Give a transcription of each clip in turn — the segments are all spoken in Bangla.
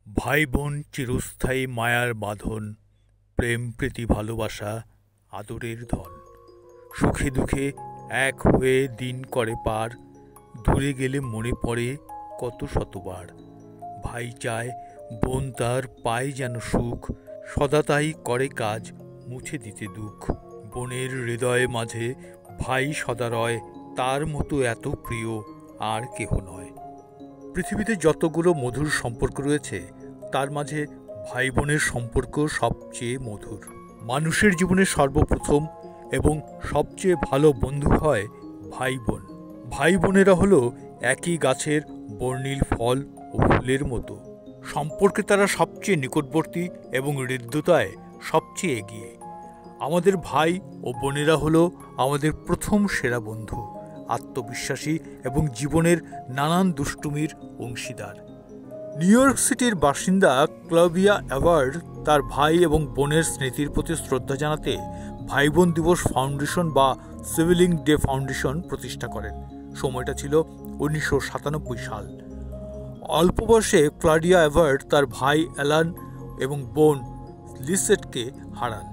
ভাই বোন চিরস্থায়ী মায়ার বাঁধন, প্রেম প্রীতি ভালোবাসা আদরের ধন। সুখে দুঃখে এক হয়ে দিন করে পার, দূরে গেলে মনে পড়ে কত শতবার। ভাই চায় বোন তার পায় যেন সুখ, সদা তাই করে কাজ মুছে দিতে দুঃখ। বোনের হৃদয়ে মাঝে ভাই সদা রয়, তার মতো এত প্রিয় আর কেহ নয়। পৃথিবীতে যতগুলো মধুর সম্পর্ক রয়েছে তার মাঝে ভাই বোনের সম্পর্ক সবচেয়ে মধুর। মানুষের জীবনে সর্বপ্রথম এবং সবচেয়ে ভালো বন্ধু হয় ভাই বোন। ভাই বোনেরা হলো একই গাছের বর্ণিল ফল ও ফুলের মতো। সম্পর্কে তারা সবচেয়ে নিকটবর্তী এবং হৃদ্যতায় সবচেয়ে এগিয়ে। আমাদের ভাই ও বোনেরা হলো আমাদের প্রথম সেরা বন্ধু, আত্মবিশ্বাসী এবং জীবনের নানান দুষ্টুমির অংশীদার। নিউ ইয়র্ক সিটির বাসিন্দা ক্লাভিয়া অ্যাওয়ার্ড তার ভাই এবং বোনের স্মৃতির প্রতি শ্রদ্ধা জানাতে ভাই বোন দিবস ফাউন্ডেশন বা সিভিলিং ডে ফাউন্ডেশন প্রতিষ্ঠা করেন। সময়টা ছিল 1997 সাল। অল্প বয়সে ক্লাডিয়া অ্যাওয়ার্ড তার ভাই অ্যালান এবং বোন লিসেটকে হারান।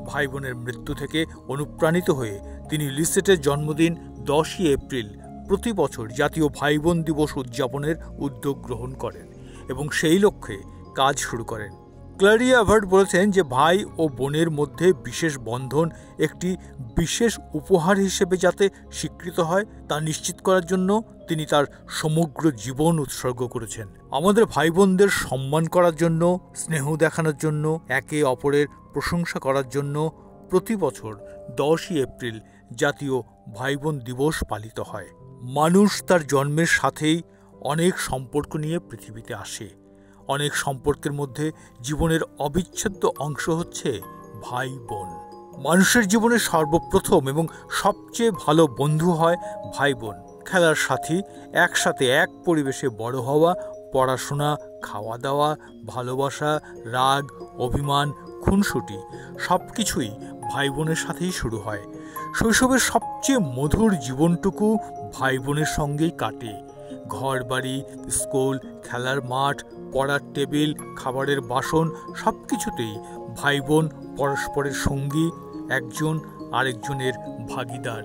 ভাই বোনের মৃত্যু থেকে অনুপ্রাণিত হয়ে তিনি লিসেটের জন্মদিন 10 এপ্রিল প্রতি বছর জাতীয় ভাই বোন দিবস উদযাপনের উদ্যোগ গ্রহণ করেন এবং সেই লক্ষ্যে কাজ শুরু করেন। ক্লাডিয়া অ্যাওয়ার্ড বলেছেন যে ভাই ও বোনের মধ্যে বিশেষ বন্ধন একটি বিশেষ উপহার হিসেবে যাতে স্বীকৃত হয় তা নিশ্চিত করার জন্য তিনি তার সমগ্র জীবন উৎসর্গ করেছেন। আমাদের ভাই বোনদের সম্মান করার জন্য, স্নেহ দেখানোর জন্য, একে অপরের প্রশংসা করার জন্য প্রতি বছর 10 এপ্রিল জাতীয় ভাই বোন দিবস পালিত হয়। মানুষ তার জন্মের সাথেই অনেক সম্পর্ক নিয়ে পৃথিবীতে আসে। অনেক সম্পর্কের মধ্যে জীবনের অবিচ্ছেদ্য অংশ হচ্ছে ভাই বোন। মানুষের জীবনে সর্বপ্রথম এবং সবচেয়ে ভালো বন্ধু হয় ভাই বোন। খেলার সাথী, একসাথে এক পরিবেশে বড় হওয়া, পড়াশোনা, খাওয়া দাওয়া, ভালোবাসা, রাগ, অভিমান, খুনসুটি সবকিছুই ভাই বোনের সাথেই শুরু হয়। শৈশবের সবচেয়ে মধুর জীবনটুকু ভাই বোনের সঙ্গেই কাটে। ঘর বাড়ি, স্কুল, খেলার মাঠ, পড়ার টেবিল, খাবারের বাসন সবকিছুতেই ভাই বোন পরস্পরের সঙ্গী, একজন আরেকজনের ভাগিদার।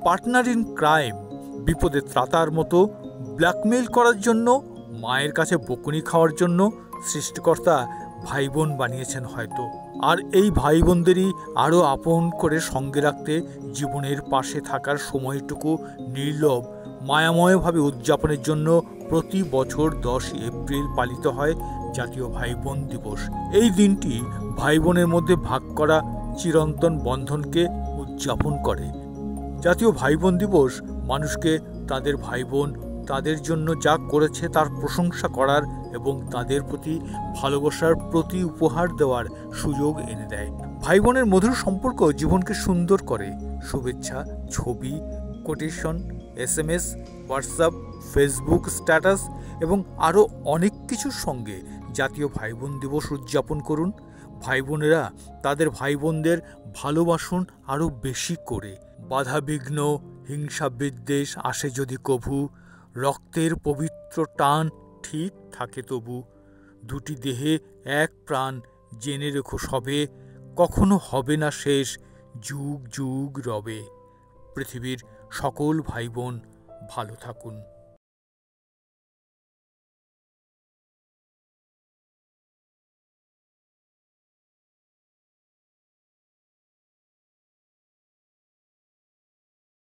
পার্টনার ইন ক্রাইম, বিপদে ত্রাতার মতো। ব্ল্যাকমেইল করার জন্য, মায়ের কাছে বকুনি খাওয়ার জন্য সৃষ্টিকর্তা ভাই বোন বানিয়েছেন হয়তো। আর এই ভাই বোনদেরই আরও আপন করে সঙ্গে রাখতে জীবনের পাশে থাকার সময়টুকু নির্লোভ মায়াময়ভাবে উদযাপনের জন্য প্রতি বছর 10 এপ্রিল পালিত হয় জাতীয় ভাই বোন দিবস। এই দিনটি ভাই বোনের মধ্যে ভাগ করা চিরন্তন বন্ধনকে উদযাপন করে। জাতীয় ভাই বোন দিবস মানুষকে তাদের ভাই বোন তাদের জন্য যা করেছে তার প্রশংসা করার এবং তাদের প্রতি ভালোবাসার প্রতি উপহার দেওয়ার সুযোগ এনে দেয়। ভাই বোনের মধুর সম্পর্ক জীবনকে সুন্দর করে। শুভেচ্ছা, ছবি, quotation, SMS, WhatsApp, Facebook status এবং আরও অনেক কিছুর সঙ্গে জাতীয় ভাই বোন দিবস উদযাপন করুন। ভাই বোনেরা তাদের ভাই বোনদের ভালোবাসুন আরও বেশি করে। বাধা বিঘ্ন, হিংসা বিদ্বেষ আসে যদি কভু, রক্তের পবিত্র টান ঠিক থাকে তবু। দুটি দেহে এক প্রাণ জেনে রেখো সবে, কখনো হবে না শেষ, যুগ যুগ রবে। পৃথিবীর সকল ভাই বোন ভালো থাকুন।